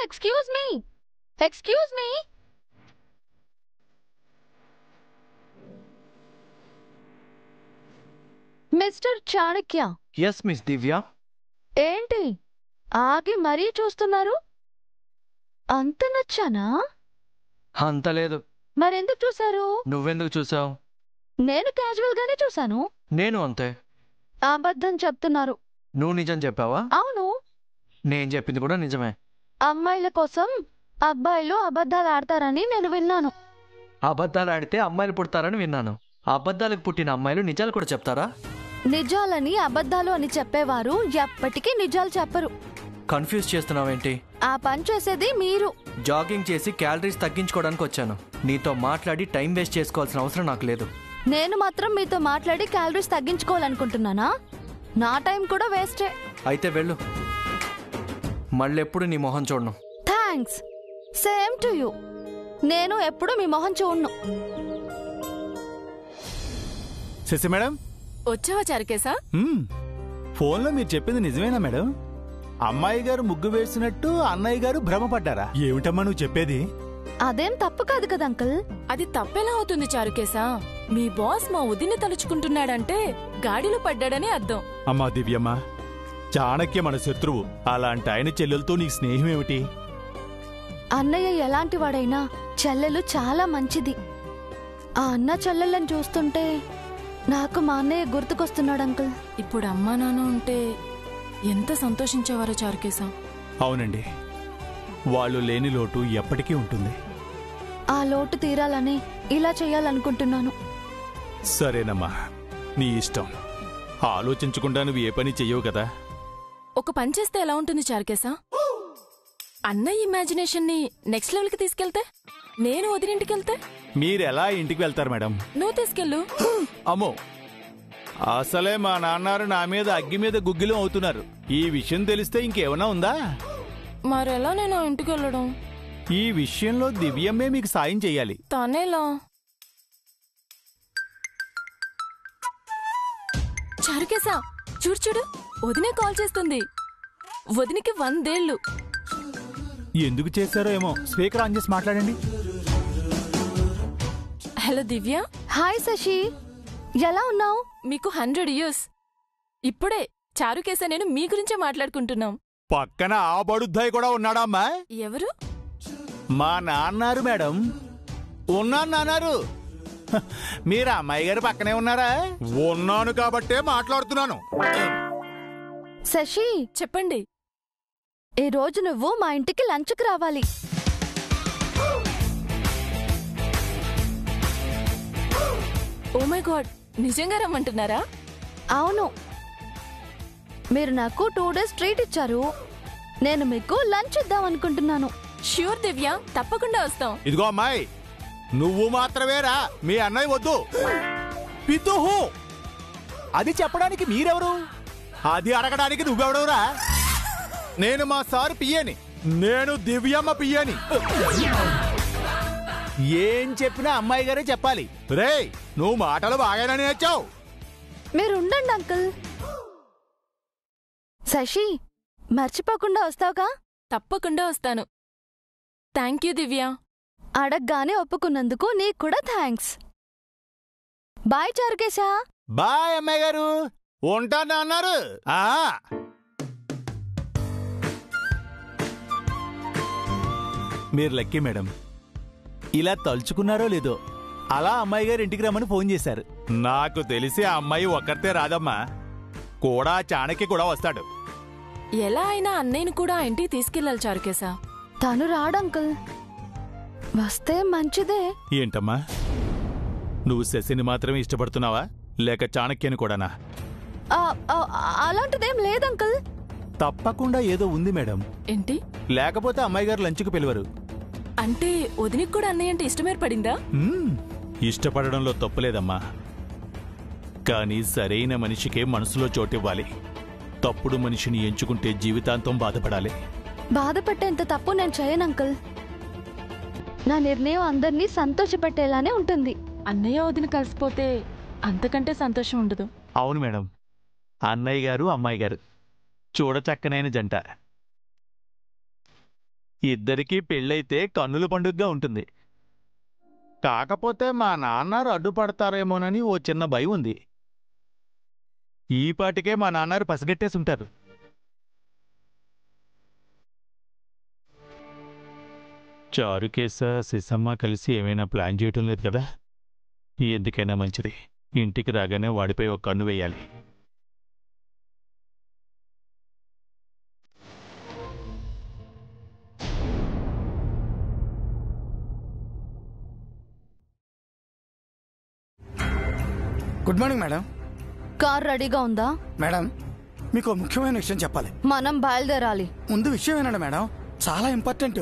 Excuse me, excuse me. Mister Chanakya. Yes miss Divya. ఏంటి ఆగి మరీ చూస్తున్నారు? అంత నచ్చానా? అంత లేదు. మరెందుకు చూశారు? నువ్వెందుకు చూసావు? నేను క్యాజువల్ గానే చూశాను. నేను అంతే. అబద్ధం చెప్తున్నారు. నువ్వు నిజం చెప్పావా? అవును. నేను చెప్పింది కూడా నిజమే. అమ్మాయిల కోసం అబ్బాయిలు అబద్ధాలు ఆడతారని నేను విన్నాను. అబద్ధాలు ఆడితే అమ్మాయిలు పుడతారని విన్నాను. అబద్ధాలకు పుట్టిన అమ్మాయిలు నిజాలు కూడా చెప్తారా? నిజాలని అబద్ధాలు అని చెప్పేవారు ఎప్పటికీ నిజాలు చెప్పరు. కన్ఫ్యూజ్ చేస్తున్నావేంటి? ఆ పని చేసేది మీరు. జాగింగ్ చేసి క్యాలరీస్ తగ్గించుకోవడానికి వచ్చాను. నీతో మాట్లాడి టైం వేస్ట్ చేసుకోవాల్సిన అవసరం నాకు లేదు. నేను మాత్రం మీతో మాట్లాడి క్యాలరీస్ తగ్గించుకోవాలనుకుంటున్నానా? నా టైం కూడా వేస్టే. అయితే వెళ్ళు. మళ్ళెప్పుడు నీ మొహం చూడను. థ్యాంక్స్. Same to you. నేను ఎప్పుడు మీ మొహం చూడను. శశి మేడం వచ్చావా చారుకేశా? ఫోన్లో మీరు చెప్పింది నిజమేనా మేడం? అమ్మాయి గారు ముగ్గు వేసినట్టు అన్నయ్య గారు భ్రమపడ్డారా? ఏమిటమ్మా నువ్వు చెప్పేది? అదేం తప్పు కాదు కదా అంకుల్. అది తప్పెలా అవుతుంది చారుకేశా? మీ బాస్ మా వదిన్ని తలుచుకుంటున్నాడంటే గాడిలో పడ్డాడని అర్థం. అమ్మా దివ్యమ్మ, చాణక్య మన శత్రువు. అలాంటి ఆయన చెల్లెలతో నీకు స్నేహం ఏమిటి? అన్నయ్య ఎలాంటి వాడైనా చెల్లెలు చాలా మంచిది. ఆ అన్న చెల్లెళ్ళని చూస్తుంటే నాకు మా అన్నయ్య గుర్తుకొస్తున్నాడు అంకుల్. ఇప్పుడు అమ్మా నాన్న ఉంటే ఎంత సంతోషించేవారో చారుకేశా. అవునండి, వాళ్ళు లేని లోటు ఎప్పటికీ ఉంటుంది. ఆ లోటు తీరాలని ఇలా చేయాలనుకుంటున్నాను. సరేనమ్మా, నీ ఇష్టం. ఆలోచించకుండా నువ్వు ఏ పని చెయ్యవు కదా. ఒక పని చేస్తే ఎలా ఉంటుంది చారుకేశా? అన్నయ్య ఇమాజినేషన్ ని నెక్స్ట్ లెవెల్ కి తీసుకెళ్తే, నేను వదిలింటికెళ్తే? మీరెలా ఇంటికి వెళ్తారు మేడం? నువ్వు తీసుకెళ్ళు. అమ్మో, అసలే మా నాన్నారు నా మీద అగ్గి మీద గుగ్గిలం అవుతున్నారు. ఈ విషయం తెలిస్తే ఇంకేమన్నా ఉందా? మరెలా నేను ఇంటికి వెళ్ళడం? ఈ విషయంలో దివ్యమ్మే మీకు సాయం చెయ్యాలి. తనేలా? చారుకేశా, చూడు చూడు, వదినే కాల్ చేస్తుంది. వదినికి 100 ఏళ్ళు. ఎందుకు చేశారో ఏమో. స్పీకర్ ఆన్ చేసి మాట్లాడండి. హలో దివ్య. హాయ్ శశి, ఎలా ఉన్నావు? మీకు 100 years. ఇప్పుడే చారుకేశా నేను మీ గురించే మాట్లాడుకుంటున్నాం. పక్కన ఆ బడుద్దాయి కూడా ఉన్నాడమ్మా. ఎవరు? మా నాన్నారు మేడం. ఉన్నాను నాన్నారు. మీరు అమ్మాయి గారు పక్కనే ఉన్నారా? ఉన్నాను కాబట్టే మాట్లాడుతున్నాను. శశి, చెప్పండి. ఈ రోజు నువ్వు మా ఇంటికి లంచ్కి రావాలి. ఓ మై గాడ్, నిజంగా రమ్మంటున్నారా? అవును. మీరు నాకు 2 days ట్రీట్ ఇచ్చారు. నేను మీకు లంచ్ ఇద్దాం అనుకుంటున్నాను. ష్యూర్ దివ్య, తప్పకుండా వస్తాం. ఇదిగో అమ్మాయి, నువ్వు మాత్రమేరా, మీ అన్నయ్య వద్దు. పితుహు, అది చెప్పడానికి మీరెవరు? అది అడగడానికి నువ్వెవడవురా? నేను మా సార్ పియ్యని. నేను దివ్యమ్మ పియ్యని. ఏం చెప్పినా అమ్మాయి గారే చెప్పాలి. రేయ్, నువ్వు మాటలు బాగానే నేర్చావు. మీరు ఉండండి అంకుల్. శశి, మర్చిపోకుండా వస్తావుగా? తప్పకుండా వస్తాను. థ్యాంక్ యూ దివ్య. అడగగానే ఒప్పుకున్నందుకు నీకు కూడా థ్యాంక్స్. బాయ్ చారుకేశా. బాయ్ అమ్మాయి గారు, ఉంటాను అన్నారు. మీరు లక్కీ మేడం. ఇలా తలుచుకున్నారో లేదో, అలా అమ్మాయి గారు ఇంటికి రమ్మని ఫోన్ చేశారు. నాకు తెలిసి ఆ అమ్మాయి ఒక్కరితే రాదమ్మా, కూడా చాణక్య కూడా వస్తాడు. ఎలా అయినా అన్నయ్యను కూడా ఇంటికి తీసుకెళ్లాలి చారుకేశా. తను రాడంకుల్. వస్తే మంచిదే. ఏంటమ్మా, నువ్వు శశిని మాత్రమే ఇష్టపడుతున్నావా, లేక చాణక్యని కూడానా? అలాంటిదేం లేదంకుల్. తప్పకుండా ఏదో ఉంది మేడం. ఏంటి? లేకపోతే అమ్మాయి గారు లంచ్కు పిలువరు. అంటే వదినికి కూడా అన్నయ్య అంటే ఇష్టమేర్పడిందా? ఇష్టపడడంలో తప్పులేదమ్మా, కానీ సరైన మనిషికే మనసులో చోటివ్వాలి. తప్పుడు మనిషిని ఎంచుకుంటే జీవితాంతం బాధపడాలి. బాధపట్టేంత తప్పు నేను చేయను అంకుల్. నా నిర్ణయం అందరినీ సంతోషపెట్టేలానే ఉంటుంది. అన్నయ్య వదిన కలిసిపోతే అంతకంటే సంతోషం ఉండదు. అవును మేడం, అన్నయ్య గారు అమ్మాయి గారు చూడచక్కనైన జంట. ఇద్దరికీ పెళ్ళైతే కన్నుల పండుగగా ఉంటుంది. కాకపోతే మా నాన్నారు అడ్డుపడతారేమోనని ఓ చిన్న భయం ఉంది. ఈ పాటికే మా నాన్నారు పసిగట్టేసుంటారు. చారుకేశ సిసమ్మ కలిసి ఏమైనా ప్లాన్ చేయటం లేదు కదా? ఎందుకైనా మంచిది, ఇంటికి రాగానే వాడిపై ఒక కన్ను వేయాలి. Good morning madam. కార్ రెడీగా ఉందా? మేడం, మీకు ముఖ్యమైన విషయం చెప్పాలి. మనం బయలుదేరాలి. ముందు విషయం ఏనండి మేడం, చాలా ఇంపార్టెంట్.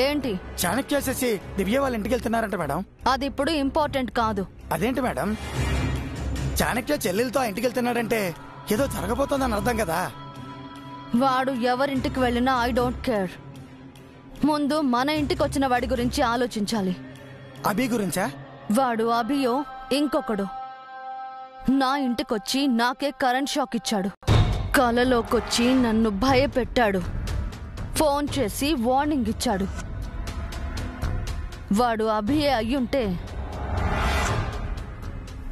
ఏంటి? చాణక్య శశి దివ్య వాళ్ళ ఇంటికి వెళ్తున్నారంట మేడం. అది ఇప్పుడు ఇంపార్టెంట్ కాదు. అదేంటి మేడం, చాణక్య చెల్లెలతో ఇంటికి వెళ్తున్నాడంటే ఏదో జరగబోతోందని అర్థం కదా. వాడు ఎవరింటికి వెళ్ళినా ఐ డోంట్ కేర్. ముందు మన ఇంటికి వచ్చిన వాడి గురించి ఆలోచించాలి. అభి గురించా? వాడు అభియో ఇంకొకడు నా ఇంటికొచ్చి నాకే కరెంట్ షాక్ ఇచ్చాడు. కలలోకొచ్చి నన్ను భయపెట్టాడు. ఫోన్ చేసి వార్నింగ్ ఇచ్చాడు. వాడు అభియే అయ్యుంటే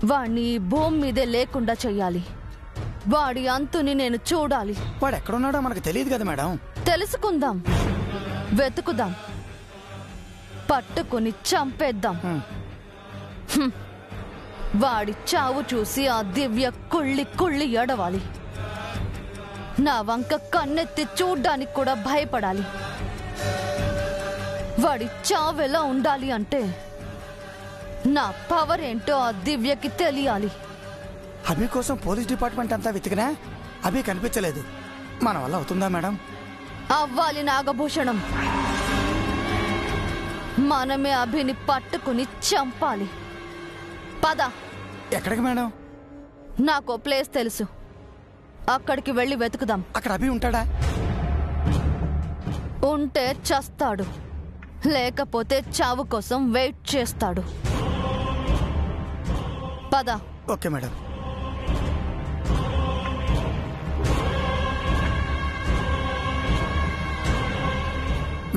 వాణ్ణి ఈ భూమి మీదే లేకుండా చెయ్యాలి. వాడి అంతుని నేను చూడాలి. వాడు ఎక్కడున్నాడో మనకు తెలియదు కదా మేడం. తెలుసుకుందాం, వెతుకుదాం, పట్టుకుని చంపేద్దాం. వాడి చావు చూసి ఆ దివ్య కుళ్ళి కుళ్ళి ఏడవాలి. నా వంక కన్నెత్తి చూడ్డానికి కూడా భయపడాలి. వాడి చావు ఎలా ఉండాలి అంటే నా పవర్ ఏంటో ఆ దివ్యకి తెలియాలి. అభి కోసం పోలీస్ డిపార్ట్మెంట్ అంతా వెతికినా అభి కనిపించలేదు. మన వల్ల అవుతుందా మేడం? అవ్వాలి నాగభూషణం. మనమే అభిని పట్టుకుని చంపాలి. పద. ఎక్కడికి మేడం? నాకో ప్లేస్ తెలుసు, అక్కడికి వెళ్ళి వెతుకుదాం. అక్కడ అభి ఉంటాడా? ఉంటే చస్తాడు, లేకపోతే చావు కోసం వెయిట్ చేస్తాడు. పద. Okay madam.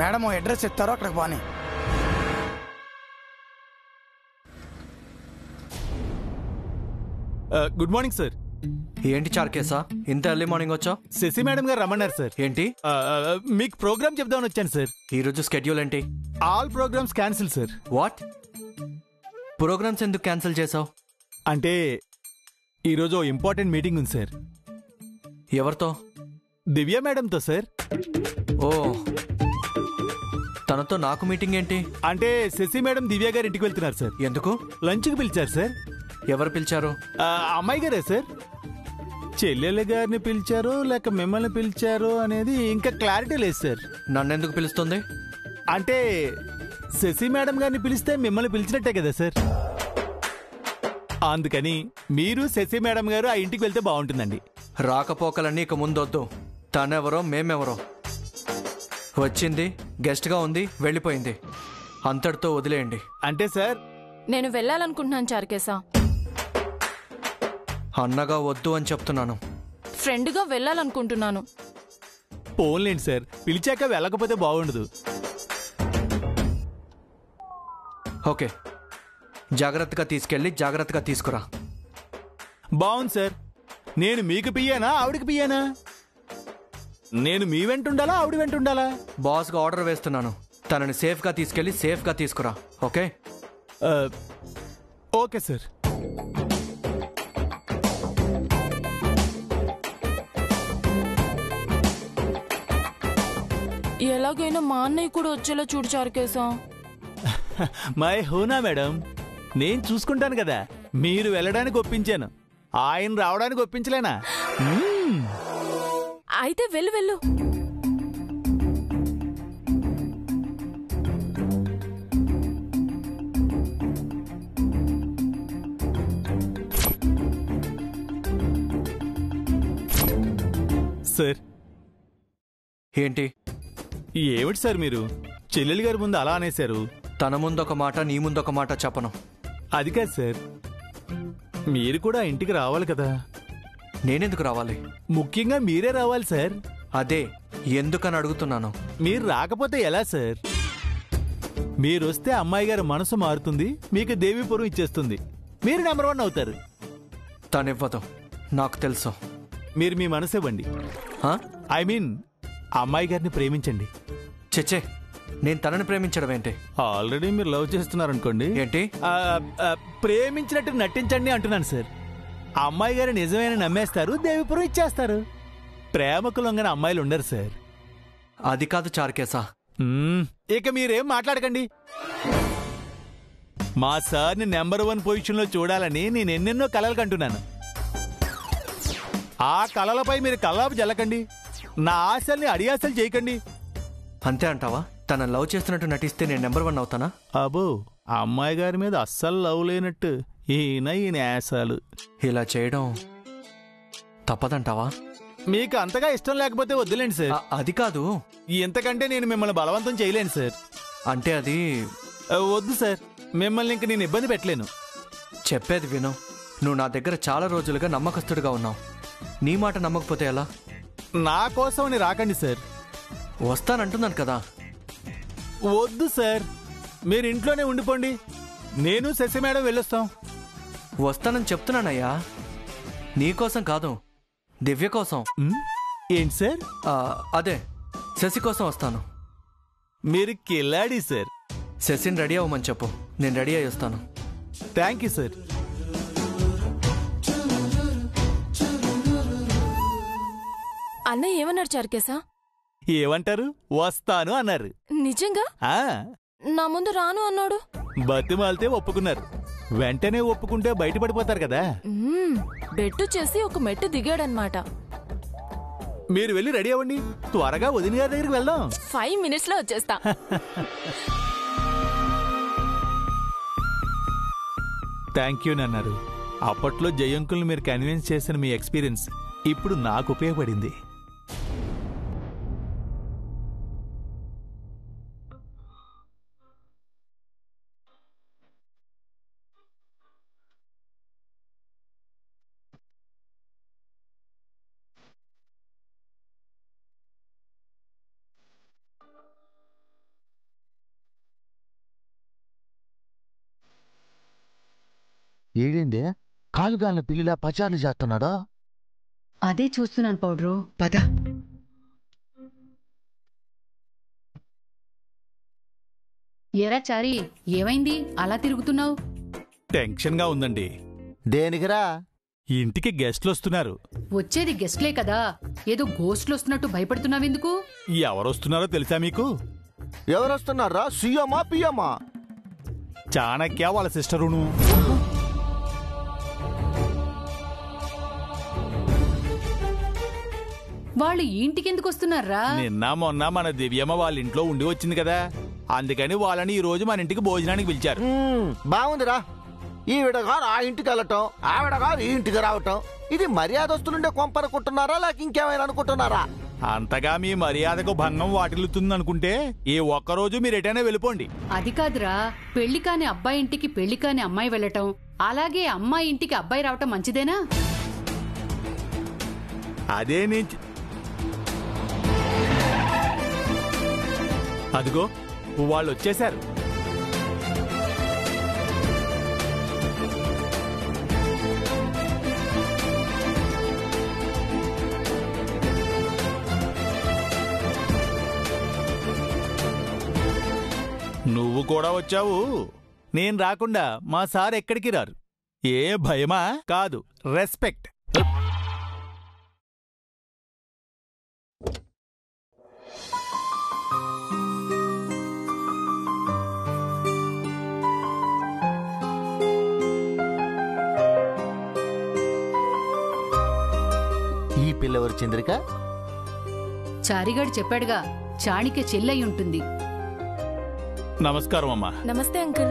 మేడం ఓ అడ్రస్ చెప్తారో అక్కడికి పోనీ. Good morning sir. ఏంటి చారుకేశ, ఇంత ఎర్లీ మార్నింగ్ వచ్చావు? శశి మేడం గారు రమ్మన్నారు సార్. ఏంటి? మీకు ప్రోగ్రామ్ చెప్దామని వచ్చాను సార్. ఈరోజు స్కెడ్యూల్ ఏంటి? All programs cancel sir. What? Programs ఎందుకు క్యాన్సిల్ చేసావు? అంటే ఈరోజు ఇంపార్టెంట్ మీటింగ్ ఉంది సార్. ఎవరితో? దివ్య మేడంతో సార్. ఓ, తనతో నాకు మీటింగ్ ఏంటి? అంటే శశి మేడం దివ్య గారి ఇంటికి వెళ్తున్నారు సార్. ఎందుకు? లంచ్కి పిలిచారు సార్. ఎవరు పిలిచారు? అమ్మాయి గారే సార్. చెల్లెల గారిని పిలిచారు లేక మిమ్మల్ని పిలిచారు అనేది ఇంకా క్లారిటీ లేదు సార్. నన్నెందుకు పిలుస్తుంది? అంటే శశి మేడం గారిని పిలిస్తే మిమ్మల్ని పిలిచినట్టే కదా సార్. అందుకని మీరు శశి మేడం గారు ఆ ఇంటికి వెళ్తే బాగుంటుందండి. రాకపోకలన్నీ ఇక ముందొద్దు. తనెవరో మేమెవరో. వచ్చింది, గెస్ట్గా ఉంది, వెళ్ళిపోయింది. అంతటితో వదిలేయండి. అంటే సార్ నేను వెళ్ళాలనుకుంటున్నాను చారుకేశ. అన్నగా వద్దు అని చెప్తున్నాను. ఫ్రెండ్గా వెళ్ళాలనుకుంటున్నాను. పోన్లేండి సార్, పిలిచాక వెళ్ళకపోతే బాగుండదు. ఓకే, జాగ్రత్తగా తీసుకెళ్ళి జాగ్రత్తగా తీసుకురా. బాగుంది సార్. నేను మీకు పియ్యానా ఆవిడికి పియ్యానా? నేను మీ వెంట ఉండాలా ఆవిడ వెంట ఉండాలా? బాస్గా ఆర్డర్ వేస్తున్నాను, తనని సేఫ్గా తీసుకెళ్ళి సేఫ్గా తీసుకురా. ఓకే? Okay sir. ఎలాగైనా మా అన్నయ్య కూడా వచ్చేలా చూడు చారుకేశ. మై హోనా మేడం, నేను చూసుకుంటాను కదా. మీరు వెళ్ళడానికి ఒప్పించాను, ఆయన రావడానికి ఒప్పించలేనా? అయితే వెళ్ళు వెళ్ళు. సార్. ఏంటి? ఏమిటి సార్ మీరు చెల్లెలి గారి ముందు అలా అనేశారు? తన ముందొక మాట, నీ ముందొక మాట చెప్పను. అది కాదు సార్, మీరు కూడా ఇంటికి రావాలి కదా. నేనెందుకు రావాలి? ముఖ్యంగా మీరే రావాలి సార్. అదే ఎందుకని అడుగుతున్నాను. మీరు రాకపోతే ఎలా సార్? మీరొస్తే అమ్మాయి గారి మనసు మారుతుంది, మీకు దేవీపురం ఇచ్చేస్తుంది, మీరు నెంబర్ 1 అవుతారు. తనివ్వదు, నాకు తెలుసు. మీరు మీ మనసు ఇవ్వండి. ఆ? ఐ మీన్ అమ్మాయి గారిని ప్రేమించండి. చెచ్చే, నేను తనని ప్రేమించడం ఏంటి? ఆల్రెడీ మీరు లవ్ చేస్తున్నారనుకోండి. ఏంటి? ప్రేమించినట్టు నటించండి అంటున్నాను సార్. ఆ అమ్మాయి గారు నిజమైన నమ్మేస్తారు, దేవిపురం ఇచ్చేస్తారు. ప్రేమకు లొంగన అమ్మాయిలు ఉండరు సార్. అది కాదు చారుకేశా. ఇక మీరేం మాట్లాడకండి. మా సార్ని నెంబర్ 1 పొజిషన్లో చూడాలని నేను ఎన్నెన్నో కలలు కంటున్నాను. ఆ కలలపై మీరు కల్లాపు జల్లకండి, నా ఆశల్ని అడియాసలు చేయకండి. అంతే అంటావా? తన లవ్ చేస్తున్నట్టు నటిస్తే నేను నెంబర్ 1 అవుతానా? అబ్బో, ఆ అమ్మాయి గారి మీద అస్సలు లవ్ లేనట్టు ఈయన ఆశాలు. ఇలా చేయడం తప్పదంటావా? మీకు అంతగా ఇష్టం లేకపోతే వద్దులేండి సార్. అది కాదు, ఎంతకంటే నేను మిమ్మల్ని బలవంతం చేయలేను సార్. అంటే అది వద్దు సార్, మిమ్మల్ని ఇంక నేను ఇబ్బంది పెట్టలేను. చెప్పేది విను. నువ్వు నా దగ్గర చాలా రోజులుగా నమ్మకస్తుడిగా ఉన్నావు. నీ మాట నమ్మకపోతే ఎలా? నా కోసం అని రాకండి సార్. వస్తానంటున్నాను కదా. వద్దు సార్, మీరు ఇంట్లోనే ఉండిపోండి. నేను శశి మేడం వెళ్ళొస్తాం. వస్తానని చెప్తున్నానయ్యా, నీకోసం కాదు, దివ్య కోసం. ఏంటి సార్? అదే, శశి కోసం వస్తాను. మీరు కిల్లాడి సార్. శశిని రెడీ అవ్వమని చెప్పు, నేను రెడీ అయ్యి వస్తాను. Thank you sir. అన్నయ్య ఏమన్నాడు చారుకేశా? ఏమంటారు? వస్తాను అన్నారు. నిజంగా? నా ముందు రాను అన్నాడు. బతిమాలితే ఒప్పుకున్నారు. వెంటనే ఒప్పుకుంటే బయటపడిపోతారు కదా. బెట్టు చేసి ఒక మెట్టు దిగాడనమాట. మీరు వెళ్ళి రెడీ అవ్వండి, త్వరగా వదిన గారి దగ్గరికి వెళ్దాం. 5 minutes లో వచ్చేస్తా. థ్యాంక్ యూ అన్నారు. అప్పట్లో జయంకుల్ని మీరు కన్విన్స్ చేసిన మీ ఎక్స్పీరియన్స్ ఇప్పుడు నాకు ఉపయోగపడింది. ఏడిందే కాలుగాలిన పిల్లిలా పచారులు చేస్తున్నాడా? అదే చూస్తున్నాను పౌడ్రు. పద. ఎరా చారి, ఏమైంది అలా తిరుగుతున్నావు? టెన్షన్ గా ఉందండి. దేనికిరా? ఇంటికి గెస్ట్లు వస్తున్నారు. వచ్చేది గెస్ట్లే కదా, ఏదో గోస్ట్లు వస్తున్నట్టు భయపడుతున్నావెందుకు? ఎవరొస్తున్నారో తెలుసా మీకు? ఎవరొస్తున్నారా? సీఎమా పిఎమా? చాణక్య వాళ్ళ సిస్టరును. వాళ్ళు ఇంటికెందుకు వస్తున్నారా? నిన్న మొన్న మన దివ్యమ్మ వాళ్ళ ఇంట్లో ఉండి వచ్చింది కదా, అందుకని వాళ్ళని ఈ రోజు మన ఇంటికి భోజనానికి పిలిచారు. బాగుందిరా. ఈవిడగారు ఆ ఇంటికి వెళ్ళటం, ఆవిడగారు ఈ ఇంటికి రావటం, ఇది మర్యాదస్తులుండే కొంపనుకుంటున్నారా లేక ఇంకేమైనా అనుకుంటున్నారా? అంతగా మీ మర్యాదకు భంగం వాటిల్లుతుంది అనుకుంటే ఈ ఒక్కరోజు మీరు ఎటైనా వెళ్ళిపోండి. అది కాదురా, పెళ్లి కాని అబ్బాయి ఇంటికి పెళ్లి కాని అమ్మాయి వెళ్ళటం, అలాగే అమ్మాయి ఇంటికి అబ్బాయి రావటం మంచిదేనా? అదే నేను అదిగో వాళ్ళు వచ్చేశారు. నువ్వు కూడా వచ్చావు. నేను రాకుండా మా సార్ ఎక్కడికి రారు. ఏ భయమా? కాదు, రెస్పెక్ట్. ఈ పిల్లవరు చంద్రిక? చారిగాడు చెప్పాడుగా, చాణిక్య చెల్లయి ఉంటుంది. నమస్కారం అమ్మా. నమస్తే అంకుల్.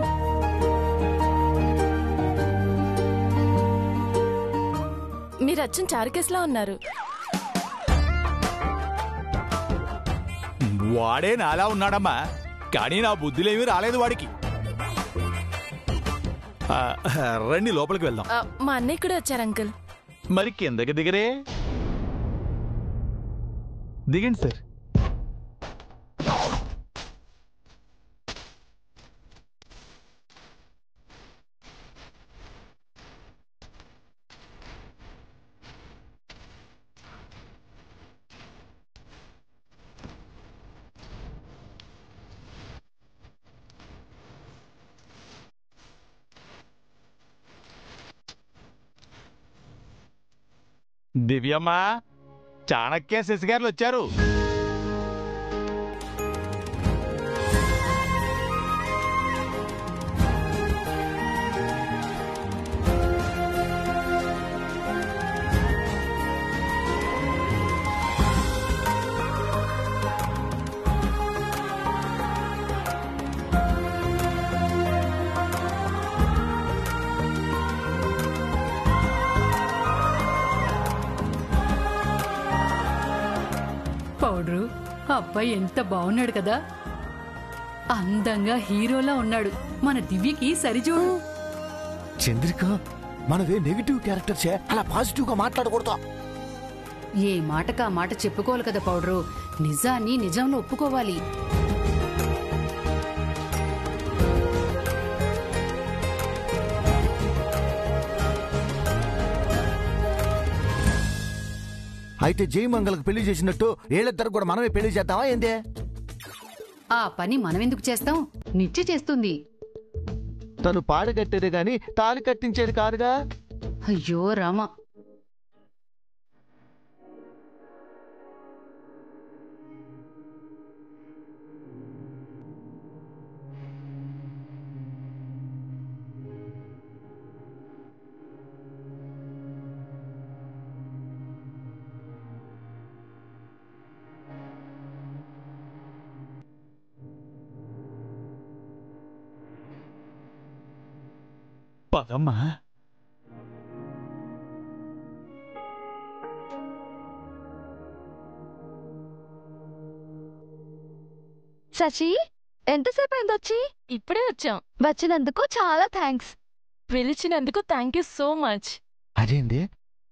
మీరు అచ్చం చారుకేస్లా ఉన్నారు. వాడే నాలా ఉన్నాడమ్మా, కానీ నా బుద్ధిలేమీ రాలేదు వాడికి. రండి లోపలికి వెళ్దాం. మా అన్నయ్య కూడా వచ్చారు అంకుల్. మరి కిందకి దిగరే. దిగండి సార్. దివ్యమ్మ, చాణక్య శశిగారులు వచ్చారు. పౌడ్రు, అబ్బాయి ఎంత బాగున్నాడు కదా, అందంగా హీరోలా ఉన్నాడు. మన దివ్యకి సరిచూడు. చంద్రిక, మనదే నెగిటివ్ క్యారెక్టర్ చే అలా పాజిటివ్ గా మాట్లాడకూడదు. ఏ మాటకా మాట చెప్పుకోవాలి కదా పౌడ్రు. నిజాన్ని నిజంలో ఒప్పుకోవాలి. అయితే జయమంగళకు పెళ్లి చేసినట్టు వీళ్ళిద్దరు కూడా మనమే పెళ్లి చేద్దామా ఏందే? ఆ పని మనమెందుకు చేస్తాం? నిత్య చేస్తుంది. తను పాడగట్టేదే గాని తాళి కట్టించేది కాదుగా. అయ్యో రామ. పదమ్మా. శశి, ఎంతసేపు అయింది వచ్చి? ఇప్పుడే వచ్చాం. వచ్చినందుకు చాలా థ్యాంక్స్. పిలిచినందుకు థ్యాంక్ యూ సో మచ్. అదేంది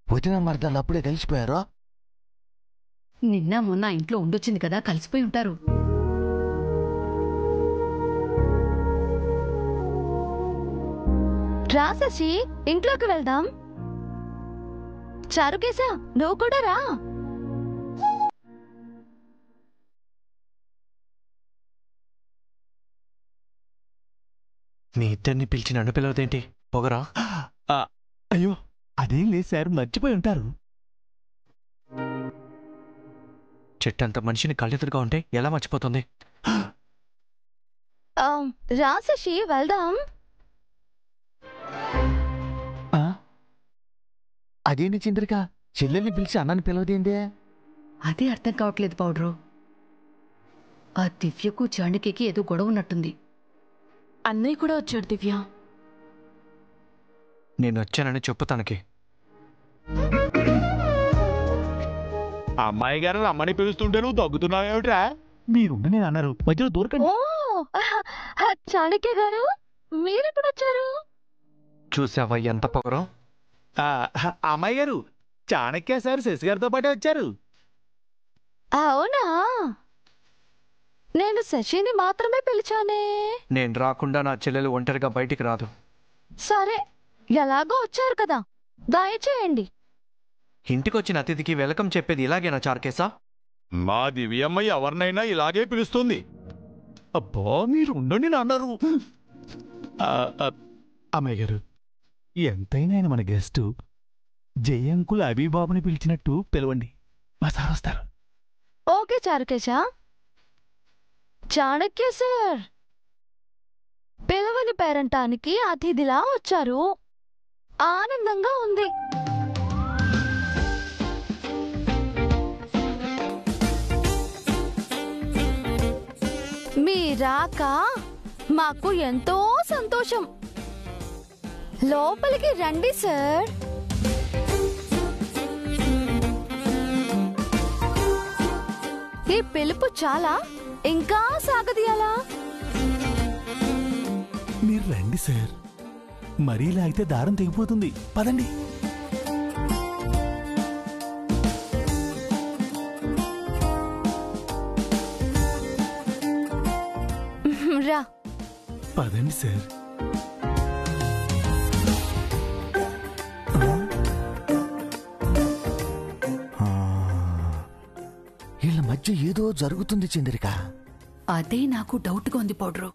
వదిన మరదలు అప్పుడే కలిసిపోయారో? నిన్న మొన్న ఇంట్లో ఉండొచ్చింది కదా, కలిసిపోయి ఉంటారు. రా శశి, ఇంట్లోకి వెళ్దాం. చారుకేశా, నువ్వు కూడా రా. మీ ఇద్దరిని పిలిచి నన్ను పిలవదేంటి? పొగరా? అయ్యో, అదేం లేదు సార్, మర్చిపోయి ఉంటారు. చెట్టంత మనిషిని కళ్ళెదురుగా ఉంటే ఎలా మర్చిపోతుంది? రా శశి, వెళ్దాం. అదేంటి చంద్రిక, చెల్లెల్ని పిలిచి అన్నాన్ని పిలవదేందే? అదే అర్థం కావట్లేదు పౌడ్రు. ఆ దివ్యకు చాణక్యకి ఏదో గొడవ ఉన్నట్టుంది. అన్నయ్య కూడా వచ్చాడు దివ్య. నేను వచ్చానని చెప్పు తనకి. అమ్మాయి గారు రమ్మని పిలుస్తుంటే నువ్వు తగ్గుతున్నావేమిట్రా? మీరుండి నేను అన్నారు, మధ్యలో దూరకండి. చాణక్య గారు, మీరెప్పుడు వచ్చారు? చూసావా ఎంత పొగరం? అమ్మాయి గారు, చాణక్య సార్ శశిగారితో పాటే వచ్చారు. అవునా? నేను శశిని మాత్రమే పిలిచానే. నేను రాకుండా నా చెల్లెలు ఒంటరిగా బయటికి రాదు. సరే, ఎలాగో వచ్చారు కదా, దయచేయండి. ఇంటికొచ్చిన అతిథికి వెల్కమ్ చెప్పేది ఇలాగేనా చారుకేశా? మా దివ్యమ్మ ఎవరినైనా ఇలాగే పిలుస్తుంది. అబ్బా, మీరు ఉండండి అన్నారు. అమ్మాయి గారు, ఎంతైనా ఆయన మన గెస్టు. జయంకుల్ అభిబాబుని పిలిచినట్టు పిలవండి, మా సార్ వస్తారు. ఓకే చారుకేశ. చాణక్య సార్ పిలవని పేరంటానికి అతిథిలా వచ్చారు. ఆనందంగా ఉంది. మీ రాక మాకు ఎంతో సంతోషం. లోపలికి రండి సార్. ఈ పిలుపు చాలా, ఇంకా సాగదీయాలా? మీరు రండి సార్, మరీ లాగితే దారం తెగిపోతుంది. పదండి. రా. పదండి సార్. వీళ్ళ మధ్య ఏదో జరుగుతుంది చంద్రిక. అదే నాకు డౌట్గా ఉంది పౌడ్రు.